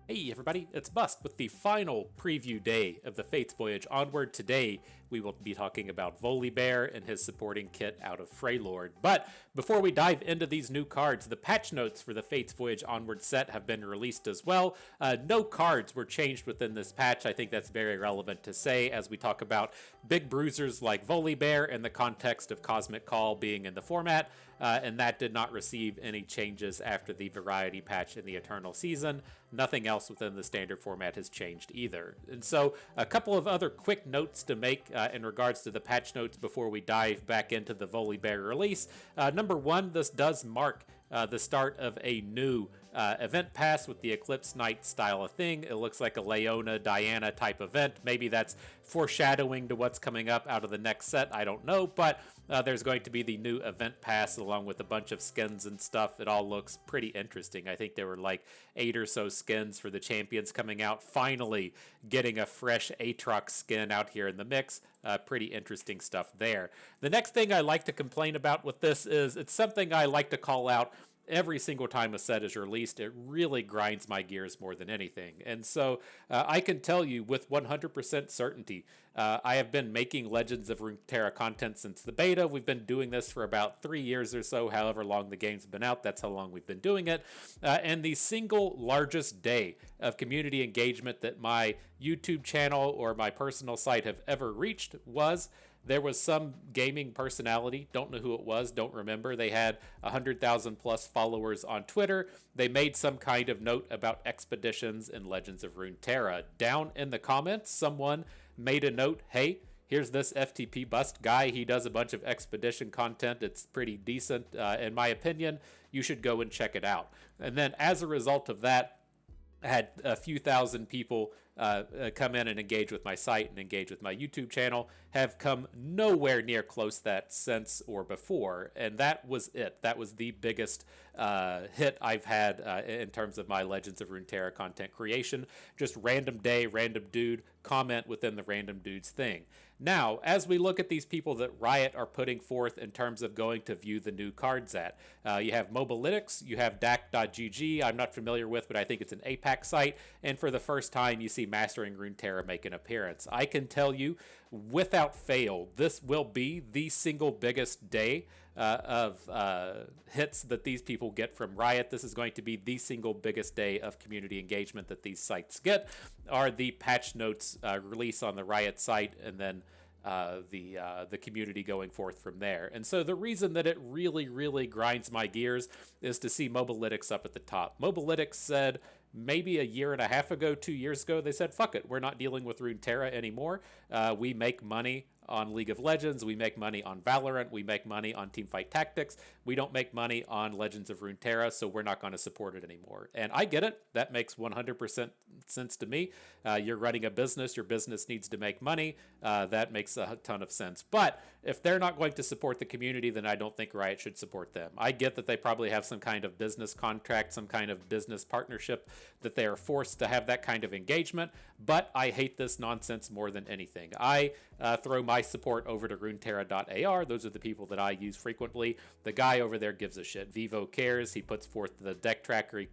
Hey everybody, it's Bust with the final preview day of the Fates Voyage Onward. Today, we will be talking about Volibear and his supporting kit out of Freljord. But before we dive into these new cards, the patch notes for the Fates Voyage Onward set have been released as well. No cards were changed within this patch. I think that's very relevant to say as we talk about big bruisers like Volibear in the context of Cosmic Call being in the format, and that did not receive any changes after the Variety patch in the Eternal Season. Nothing else within the standard format has changed either. And so, a couple of other quick notes to make in regards to the patch notes before we dive back into the Volibear release. Number one, this does mark the start of a new event pass with the Eclipse Knight style of thing. It looks like a Leona, Diana type event. Maybe that's foreshadowing to what's coming up out of the next set. I don't know, but there's going to be the new event pass along with a bunch of skins and stuff. It all looks pretty interesting. I think there were like 8 or so skins for the champions coming out. Finally getting a fresh Aatrox skin out here in the mix. Pretty interesting stuff there. The next thing I like to complain about with this is it's something I like to call out every single time a set is released. It really grinds my gears more than anything. And so I can tell you with 100% certainty, I have been making Legends of Runeterra content since the beta. We've been doing this for about 3 years or so, however long the game's been out. That's how long we've been doing it. And the single largest day of community engagement that my YouTube channel or my personal site have ever reached was there was some gaming personality, don't know who it was, don't remember. They had 100,000 plus followers on Twitter. They made some kind of note about expeditions in Legends of Runeterra. Down in the comments, someone made a note, hey, here's this FTP Bust guy. He does a bunch of expedition content. It's pretty decent. In my opinion, you should go and check it out. And then as a result of that, I had a few thousand people come in and engage with my site and engage with my YouTube channel, have come nowhere near close that since or before, and that was it. That was the biggest hit I've had in terms of my Legends of Runeterra content creation. Just random day, random dude, comment within the random dude's thing. Now, as we look at these people that Riot are putting forth in terms of going to view the new cards at, you have Mobalytics, you have DAC.gg, I'm not familiar with, but I think it's an APAC site, and for the first time you see Mastering Runeterra make an appearance. I can tell you, without fail, this will be the single biggest day of hits that these people get from Riot. This is going to be the single biggest day of community engagement that these sites get, are the patch notes release on the Riot site, and then the community going forth from there. And so the reason that it really grinds my gears is to see Mobalytics up at the top. Mobalytics said maybe a year and a half ago, 2 years ago, they said, fuck it, we're not dealing with Runeterra anymore. We make money on League of Legends, we make money on Valorant, we make money on Teamfight Tactics, we don't make money on Legends of Runeterra, so we're not going to support it anymore. And I get it, that makes 100% sense to me. You're running a business, your business needs to make money, that makes a ton of sense. But if they're not going to support the community, then I don't think Riot should support them. I get that they probably have some kind of business contract, some kind of business partnership that they are forced to have that kind of engagement, but I hate this nonsense more than anything. I throw my support over to Runeterra.ar. Those are the people that I use frequently. The guy over there gives a shit. Vivo cares. He puts forth the deck tracker. He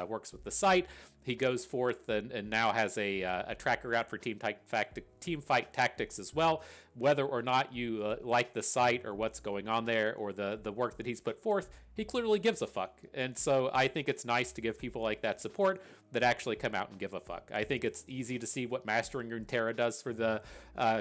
works with the site. He goes forth and now has a tracker out for Teamfight Tactics as well. Whether or not you like the site or what's going on there or the work that he's put forth, he clearly gives a fuck. And so I think it's nice to give people like that support that actually come out and give a fuck. I think it's easy to see what Mastering Runeterra does for the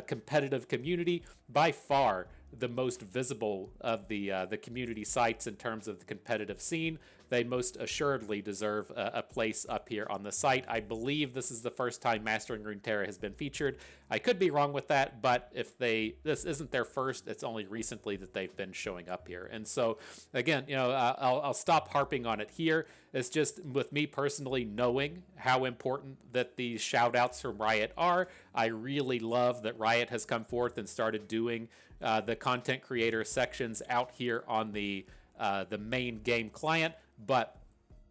competitive community. By far, the most visible of the community sites in terms of the competitive scene. They most assuredly deserve a place up here on the site. I believe this is the first time Mastering Runeterra has been featured. I could be wrong with that, but if this isn't their first, it's only recently that they've been showing up here. And so, again, I'll stop harping on it here. It's just with me personally knowing how important that these shout outs from Riot are. I really love that Riot has come forth and started doing the content creator sections out here on the main game client, but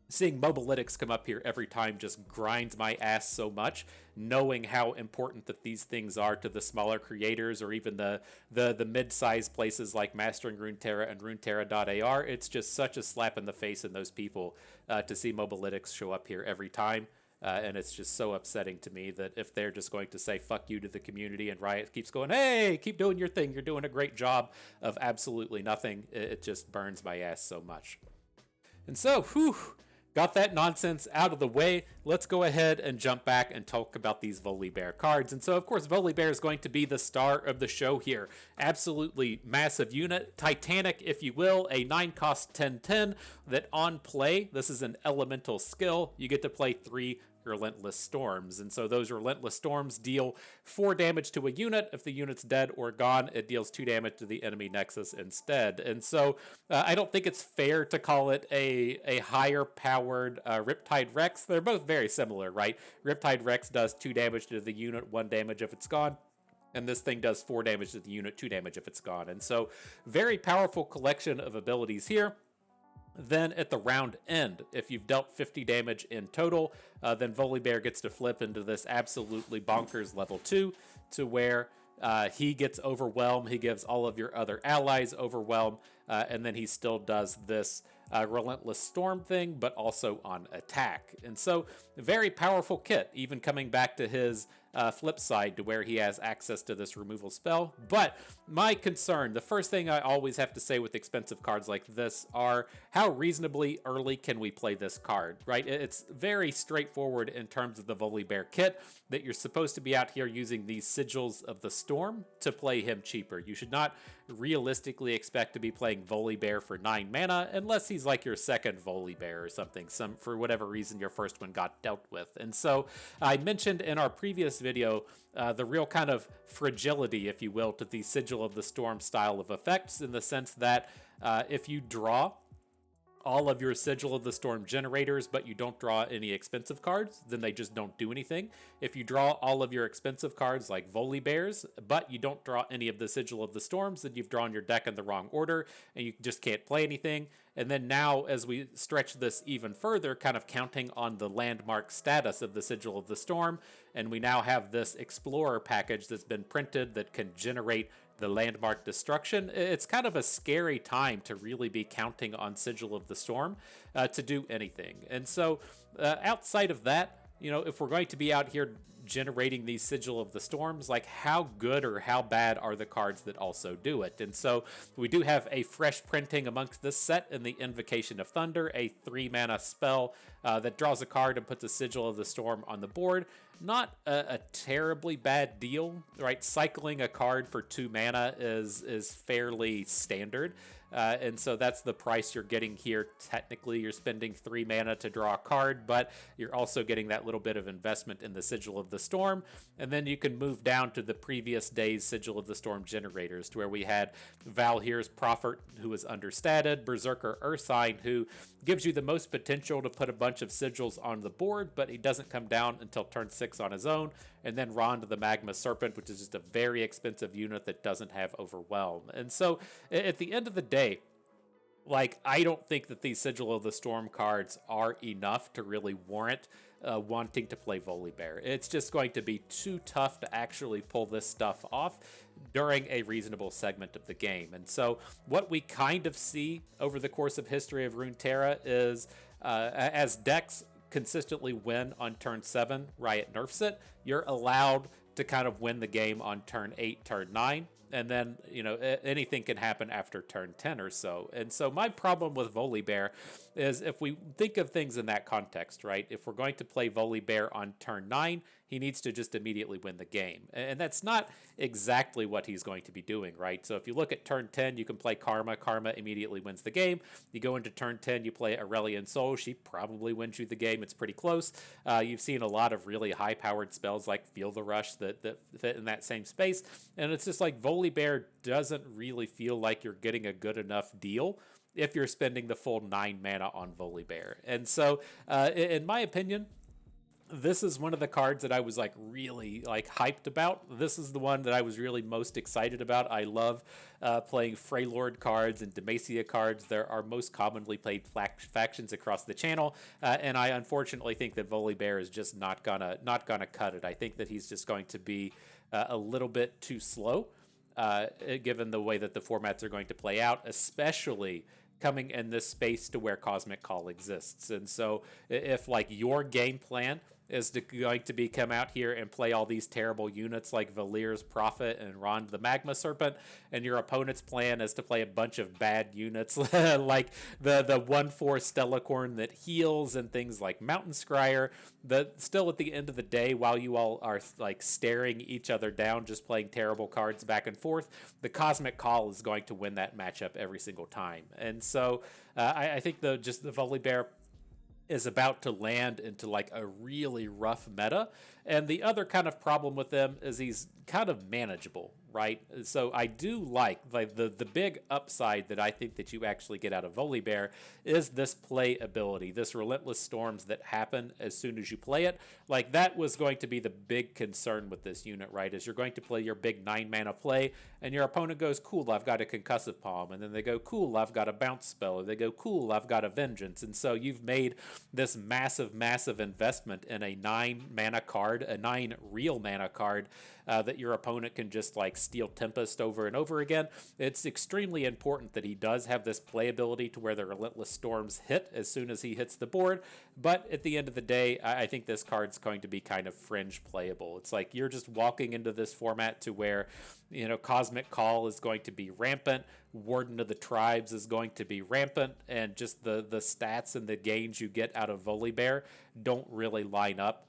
seeing Mobalytics come up here every time just grinds my ass so much, knowing how important that these things are to the smaller creators or even the mid-sized places like Mastering Runeterra and Runeterra.ar. It's just such a slap in the face in those people to see Mobalytics show up here every time. And it's just so upsetting to me that if they're just going to say fuck you to the community and Riot keeps going, hey, keep doing your thing, you're doing a great job of absolutely nothing, it just burns my ass so much. And so, got that nonsense out of the way. Let's go ahead and jump back and talk about these Volibear cards. And so, of course, Volibear is going to be the star of the show here. Absolutely massive unit, Titanic, if you will, a 9-cost 10/10 that on play, this is an elemental skill. You get to play 3 Relentless Storms. And so those Relentless Storms deal 4 damage to a unit. If the unit's dead or gone, it deals 2 damage to the enemy nexus instead. And so I don't think it's fair to call it a higher powered Riptide Rex. They're both very similar, right? Riptide Rex does 2 damage to the unit, 1 damage if it's gone. And this thing does 4 damage to the unit, 2 damage if it's gone. And so very powerful collection of abilities here. Then at the round end, if you've dealt 50 damage in total, then Volibear gets to flip into this absolutely bonkers level 2 to where he gets overwhelmed. He gives all of your other allies overwhelm, and then he still does this Relentless Storm thing, but also on attack. And so, very powerful kit, even coming back to his flip side to where he has access to this removal spell. But my concern, the first thing I always have to say with expensive cards like this are how reasonably early can we play this card, right? It's very straightforward in terms of the Volibear kit that you're supposed to be out here using these Sigils of the Storm to play him cheaper. You should not realistically expect to be playing Volibear for 9 mana unless he's like your second Volibear or something, for whatever reason your first one got dealt with. And so I mentioned in our previous video the real kind of fragility, if you will, to the Sigil of the Storm style of effects, in the sense that if you draw all of your Sigil of the Storm generators, but you don't draw any expensive cards, then they just don't do anything. If you draw all of your expensive cards like Volibears, but you don't draw any of the Sigil of the Storms, then you've drawn your deck in the wrong order, and you just can't play anything. And then now, as we stretch this even further, kind of counting on the landmark status of the Sigil of the Storm, and we now have this Explorer package that's been printed that can generate the landmark destruction. It's kind of a scary time to really be counting on Sigil of the Storm to do anything. And so outside of that, you know, if we're going to be out here generating these Sigil of the Storms, like how good or how bad are the cards that also do it? And so we do have a fresh printing amongst this set in the Invocation of Thunder, a 3-mana spell that draws a card and puts a Sigil of the Storm on the board. Not a terribly bad deal, right? Cycling a card for 2 mana is fairly standard. And so that's the price you're getting here. Technically, you're spending 3 mana to draw a card, but you're also getting that little bit of investment in the Sigil of the Storm. And then you can move down to the previous day's Sigil of the Storm generators, to where we had Valhyr's Prophet, who is understated, Berserker Ursine, who gives you the most potential to put a bunch of sigils on the board, but he doesn't come down until turn 6 on his own. And then Rond the Magma Serpent, which is just a very expensive unit that doesn't have Overwhelm. And so at the end of the day, like, I don't think that these Sigil of the Storm cards are enough to really warrant wanting to play Volibear. It's just going to be too tough to actually pull this stuff off during a reasonable segment of the game. And so what we kind of see over the course of history of Runeterra is as decks consistently win on turn 7, Riot nerfs it, you're allowed to kind of win the game on turn 8, turn 9. And then, you know, anything can happen after turn 10 or so. And so my problem with Volibear is, if we think of things in that context, right? If we're going to play Volibear on turn 9, he needs to just immediately win the game. And that's not exactly what he's going to be doing, right? So if you look at turn 10, you can play Karma. Karma immediately wins the game. You go into turn 10, you play Aurelian Soul. She probably wins you the game. It's pretty close. You've seen a lot of really high-powered spells like Feel the Rush that fit in that same space. And it's just like Volibear doesn't really feel like you're getting a good enough deal if you're spending the full 9 mana on Volibear. And so, in my opinion, this is one of the cards that I was like really like hyped about. This is the one that I was really most excited about. I love playing Freljord cards and Demacia cards. They're our most commonly played factions across the channel, and I unfortunately think that Volibear is just not gonna cut it. I think that he's just going to be a little bit too slow, given the way that the formats are going to play out, especially coming in this space to where Cosmic Call exists. And so if like your game plan is going to be come out here and play all these terrible units like Valir's Prophet and Rond the Magma Serpent, and your opponent's plan is to play a bunch of bad units like the 1/4 Stellacorn that heals and things like Mountain Scryer. Still at the end of the day, while you all are like staring each other down, just playing terrible cards back and forth, the Cosmic Call is going to win that matchup every single time. And so I think the Volibear is about to land into like a really rough meta. And the other kind of problem with them is he's kind of manageable, right? So I do like the big upside that I think that you actually get out of Volibear is this play ability, this relentless storms that happen as soon as you play it. Like that was going to be the big concern with this unit, right? Is you're going to play your big 9 mana play and your opponent goes, cool, I've got a Concussive Palm. And then they go, cool, I've got a Bounce Spell. Or they go, cool, I've got a Vengeance. And so you've made this massive investment in a 9 mana card, a 9 real mana card that your opponent can just like steal Tempest over and over again. It's extremely important that he does have this playability to where the Relentless Storms hit as soon as he hits the board. But at the end of the day, I think this card's going to be kind of fringe playable. It's like you're just walking into this format to where, you know, Cosmic Call is going to be rampant, Warden of the Tribes is going to be rampant, and just the stats and the gains you get out of Volibear don't really line up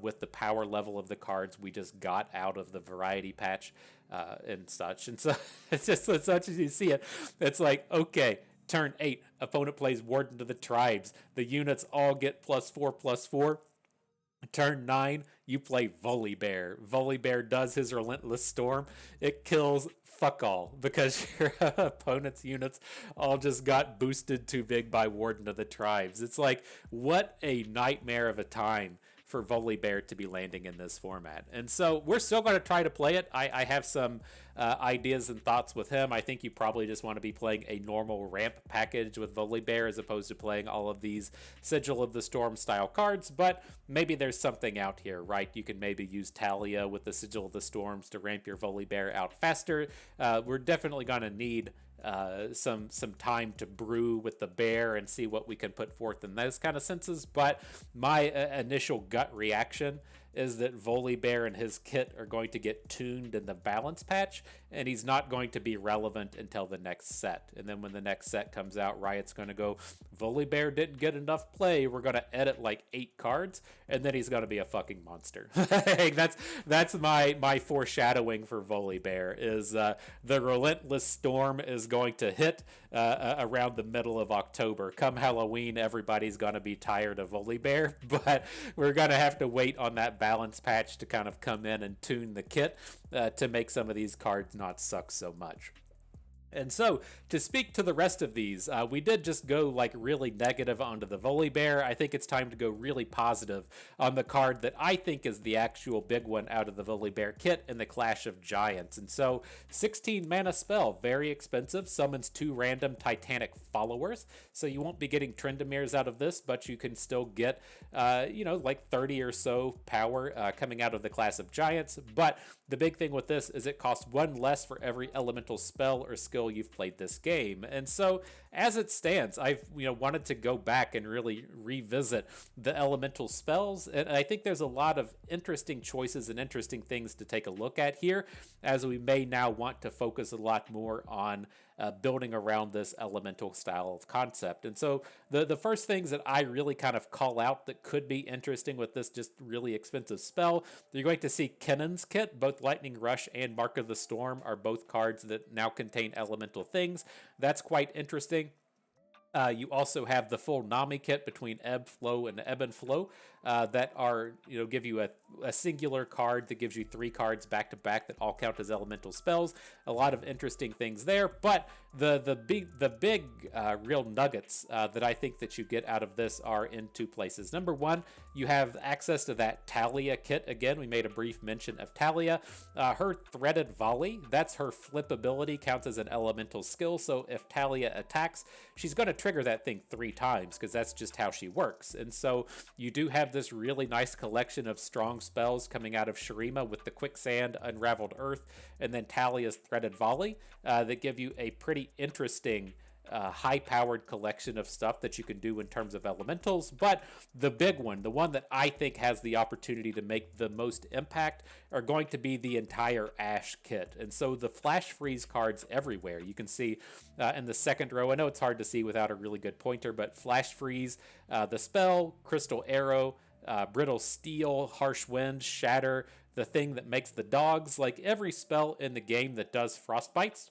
with the power level of the cards we just got out of the variety patch and such. And so it's just as such as you see it, it's like, okay, turn 8, opponent plays Warden of the Tribes. The units all get +4/+4. Turn 9, you play Volibear. Volibear does his Relentless Storm. It kills fuck all because your opponent's units all just got boosted too big by Warden of the Tribes. It's like, what a nightmare of a time for Volibear to be landing in this format. And so we're still going to try to play it. I have some ideas and thoughts with him. I think you probably just want to be playing a normal ramp package with Volibear as opposed to playing all of these Sigil of the Storm style cards, but maybe there's something out here, right? You can maybe use Talia with the Sigil of the Storms to ramp your Volibear out faster. We're definitely going to need some time to brew with the bear and see what we can put forth in those kind of senses. But my initial gut reaction is that Volibear and his kit are going to get tuned in the balance patch, and he's not going to be relevant until the next set. And then when the next set comes out, Riot's going to go, Volibear didn't get enough play, we're going to edit like 8 cards, and then he's going to be a fucking monster. That's my foreshadowing for Volibear, is the Relentless Storm is going to hit around the middle of October. Come Halloween, everybody's going to be tired of Volibear, but we're going to have to wait on that balance patch to kind of come in and tune the kit to make some of these cards not suck so much. And so, to speak to the rest of these, we did just go like really negative onto the Volibear. I think it's time to go really positive on the card that I think is the actual big one out of the Volibear kit in the Clash of Giants. And so, 16 mana spell, very expensive, summons 2 random Titanic followers. So you won't be getting Tryndamirs out of this, but you can still get, like 30 or so power coming out of the Clash of Giants. But the big thing with this is it costs 1 less for every elemental spell or skill you've played this game. And so as it stands, I've wanted to go back and really revisit the elemental spells, and I think there's a lot of interesting choices and interesting things to take a look at here, as we may now want to focus a lot more on building around this elemental style of concept. And so the first things that I really kind of call out that could be interesting with this just really expensive spell, you're going to see Kennan's kit. Both Lightning Rush and Mark of the Storm are both cards that now contain elemental things. That's quite interesting. You also have the full Nami kit between Ebb, Flow, and Ebb and Flow that are, give you a singular card that gives you 3 cards back to back that all count as elemental spells. A lot of interesting things there, but the big real nuggets that I think that you get out of this are in 2 places. Number 1, you have access to that Talia kit. Again, we made a brief mention of Talia. Her Threaded Volley, that's her flip ability, counts as an elemental skill. So if Talia attacks, she's going to trigger that thing 3 times because that's just how she works. And so you do have this really nice collection of strong spells coming out of Shurima with the Quicksand, Unraveled Earth, and then Talia's Threaded Volley that give you a pretty interesting high-powered collection of stuff that you can do in terms of elementals, but the big one, the one that I think has the opportunity to make the most impact, are going to be the entire Ash kit. And so the Flash Freeze cards everywhere. You can see in the second row, I know it's hard to see without a really good pointer, but Flash Freeze, the spell, Crystal Arrow, Brittle Steel, Harsh Wind, Shatter, the thing that makes the dogs, like every spell in the game that does frostbites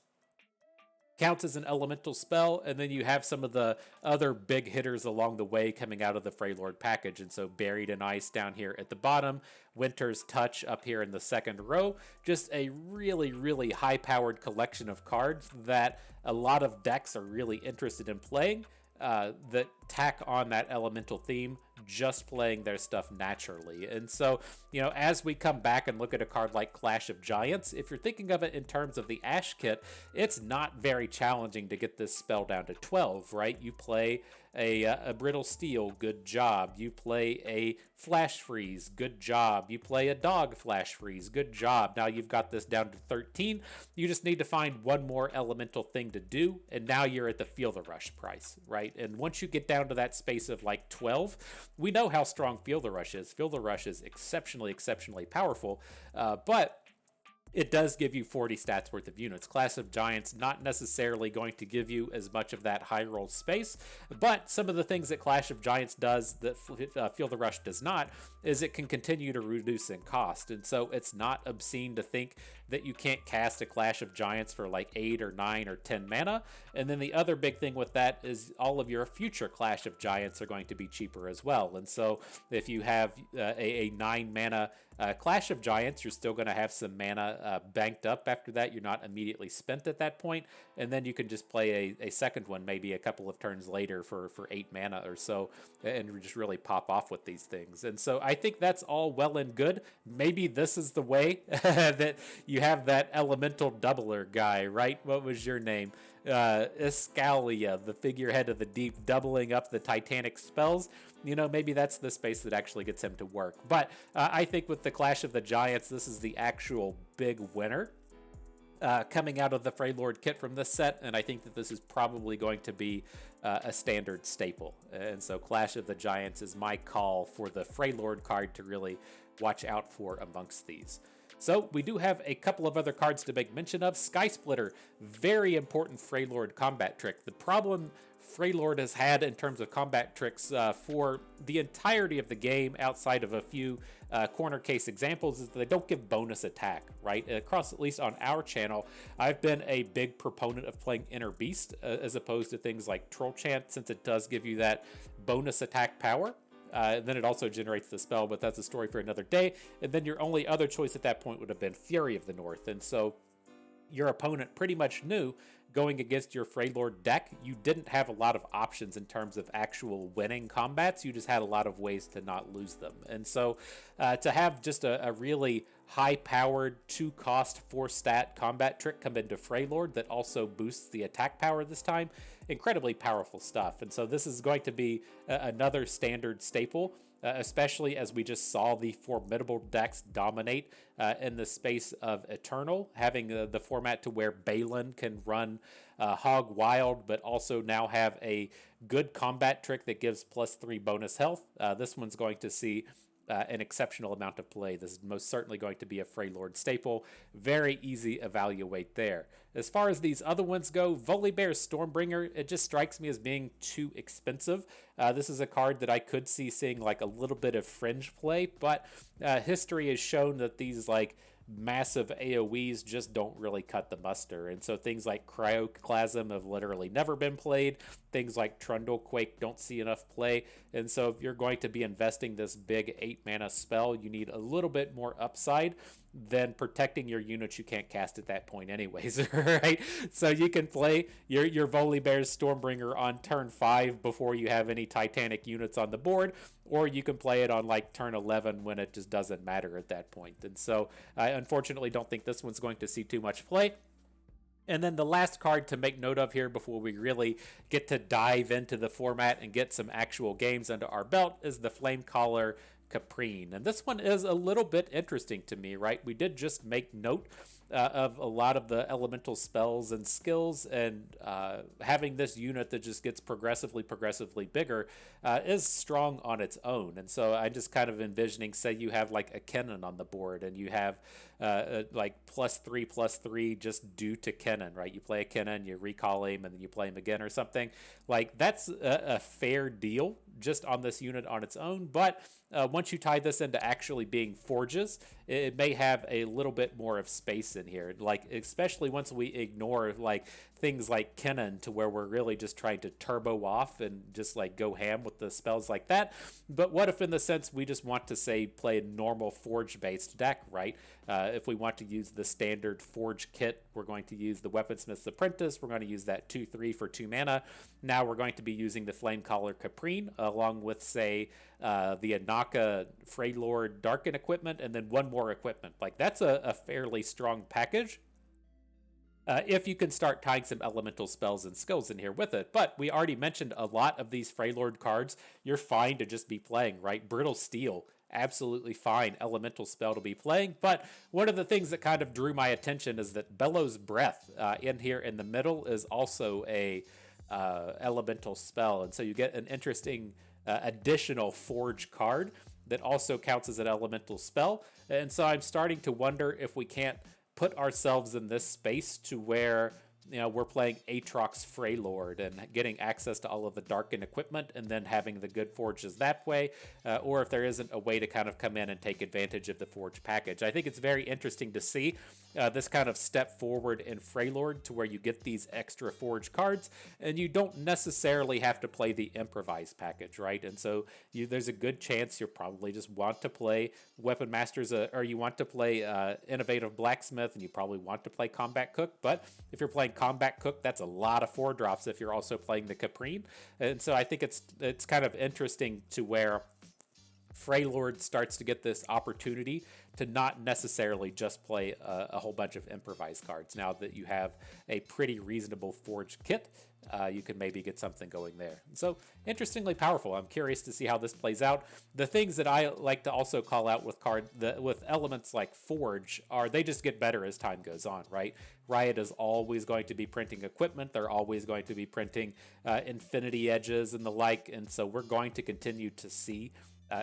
counts as an elemental spell, and then you have some of the other big hitters along the way coming out of the Freljord package. And so Buried in Ice down here at the bottom, Winter's Touch up here in the second row, just a really, really high-powered collection of cards that a lot of decks are really interested in playing, that tack on that elemental theme, just playing their stuff naturally. And so, as we come back and look at a card like Clash of Giants, if you're thinking of it in terms of the Ash kit, it's not very challenging to get this spell down to 12, right? You play a Brittle Steel, good job. You play a Flash Freeze, good job. You play a Dog Flash Freeze, good job. Now you've got this down to 13. You just need to find one more elemental thing to do, and now you're at the Feel the Rush price, right? And once you get down to that space of like 12, we know how strong Feel the Rush is. Feel the Rush is exceptionally, exceptionally powerful, but it does give you 40 stats worth of units. Clash of Giants not necessarily going to give you as much of that high roll space, but some of the things that Clash of Giants does that Feel the Rush does not is it can continue to reduce in cost. And so it's not obscene to think that you can't cast a Clash of Giants for like 8 or 9 or 10 mana. And then the other big thing with that is all of your future Clash of Giants are going to be cheaper as well. And so if you have a 9 mana Clash of Giants, you're still going to have some mana banked up after that. You're not immediately spent at that point, and then you can just play a second one maybe a couple of turns later for 8 mana or so, and just really pop off with these things. And so I think that's all well and good. Maybe this is the way that you have that elemental doubler guy, right? What was your name? Escalia, the figurehead of the deep, doubling up the Titanic spells. Maybe that's the space that actually gets him to work. But I think with the Clash of the Giants, this is the actual big winner coming out of the Freljord kit from this set, and I think that this is probably going to be a standard staple. And so Clash of the Giants is my call for the Freljord card to really watch out for amongst these. So we do have a couple of other cards to make mention of. Sky Splitter, very important Freljord combat trick. The problem Freljord has had in terms of combat tricks for the entirety of the game, outside of a few corner case examples, is that they don't give bonus attack, right? Across, at least on our channel, I've been a big proponent of playing Inner Beast as opposed to things like Troll Chant, since it does give you that bonus attack power. Then it also generates the spell, but that's a story for another day. And then your only other choice at that point would have been Fury of the North. And so your opponent pretty much knew going against your Freljord deck, you didn't have a lot of options in terms of actual winning combats. You just had a lot of ways to not lose them. And so to have just a really high-powered 2-cost 4-stat combat trick come into Freljord that also boosts the attack power this time, incredibly powerful stuff. And so this is going to be another standard staple, especially as we just saw the formidable decks dominate in the space of Eternal, having the format to where Balin can run Hog Wild, but also now have a good combat trick that gives +3 bonus health. This one's going to see an exceptional amount of play. This is most certainly going to be a Freljord staple. Very easy evaluate there. As far as these other ones go, Volibear Stormbringer, it just strikes me as being too expensive. This is a card that I could see seeing like a little bit of fringe play, but history has shown that these like massive AoEs just don't really cut the muster. And so things like Cryoclasm have literally never been played. Things like Trundlequake don't see enough play. And so if you're going to be investing this big 8 mana spell, you need a little bit more upside than protecting your units you can't cast at that point anyways, right? So you can play your Volibear's Stormbringer on turn 5 before you have any Titanic units on the board, or you can play it on like turn 11 when it just doesn't matter at that point. And so I unfortunately don't think this one's going to see too much play. And then the last card to make note of here before we really get to dive into the format and get some actual games under our belt is the Flamecaller Caprine. And this one is a little bit interesting to me, right? We did just make note of a lot of the elemental spells and skills, and having this unit that just gets progressively bigger is strong on its own. And so I just kind of envisioning, say you have like a Kennen on the board, and you have like +3/+3 just due to Kennen, right? You play a Kennen, you recall him, and then you play him again or something. Like, that's a fair deal just on this unit on its own. But once you tie this into actually being forges, it may have a little bit more of space in here. Like, especially once we ignore like things like Kennen, to where we're really just trying to turbo off and just like go ham with the spells like that. But what if, in the sense, we just want to, say, play a normal forge based deck, right? If we want to use the standard forge kit, we're going to use the Weaponsmith's Apprentice. We're going to use that 2/3 for 2 mana. Now we're going to be using the Flamecaller Caprine along with, say, the Anaka Freljord Darken equipment, and then one more equipment. Like, that's a fairly strong package. If you can start tying some elemental spells and skills in here with it. But we already mentioned a lot of these Freljord cards you're fine to just be playing, right? Brittle Steel, absolutely fine elemental spell to be playing. But one of the things that kind of drew my attention is that Bellows Breath in here in the middle is also a elemental spell. And so you get an interesting additional forge card that also counts as an elemental spell. And so I'm starting to wonder if we can't put ourselves in this space to where, you know, we're playing Aatrox Freljord and getting access to all of the Darken equipment, and then having the good forges that way, or if there isn't a way to kind of come in and take advantage of the forge package. I think it's very interesting to see this kind of step forward in Freljord, to where you get these extra forge cards, and you don't necessarily have to play the improvise package, right? And so there's a good chance you probably just want to play Weapon Masters, or you want to play Innovative Blacksmith, and you probably want to play Combat Cook. But if you're playing Combat Cook, that's a lot of 4-drops if you're also playing the Caprine. And so I think it's kind of interesting to where Freljord starts to get this opportunity to not necessarily just play a whole bunch of improvised cards. Now that you have a pretty reasonable forged kit, you can maybe get something going there. So, interestingly powerful. I'm curious to see how this plays out. The things that I like to also call out with elements like Forge are they just get better as time goes on, right? Riot is always going to be printing equipment. They're always going to be printing infinity edges and the like, and so we're going to continue to see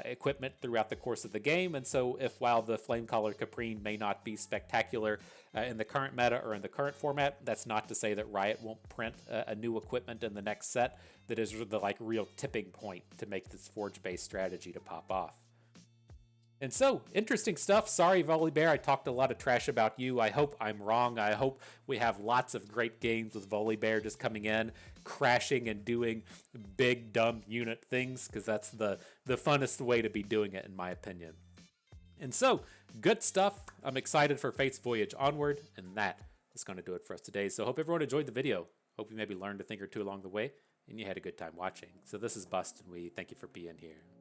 equipment throughout the course of the game. And so while the Flamecaller Caprine may not be spectacular in the current meta or in the current format, that's not to say that Riot won't print a new equipment in the next set that is the like real tipping point to make this forge-based strategy to pop off. And so, interesting stuff. Sorry, Volibear, I talked a lot of trash about you. I hope I'm wrong. I hope we have lots of great games with Volibear just coming in, crashing and doing big, dumb unit things, because that's the funnest way to be doing it, in my opinion. And so, good stuff. I'm excited for Fates Voyage Onward, and that is going to do it for us today. So, hope everyone enjoyed the video. Hope you maybe learned a thing or two along the way, and you had a good time watching. So, this is Bust, and we thank you for being here.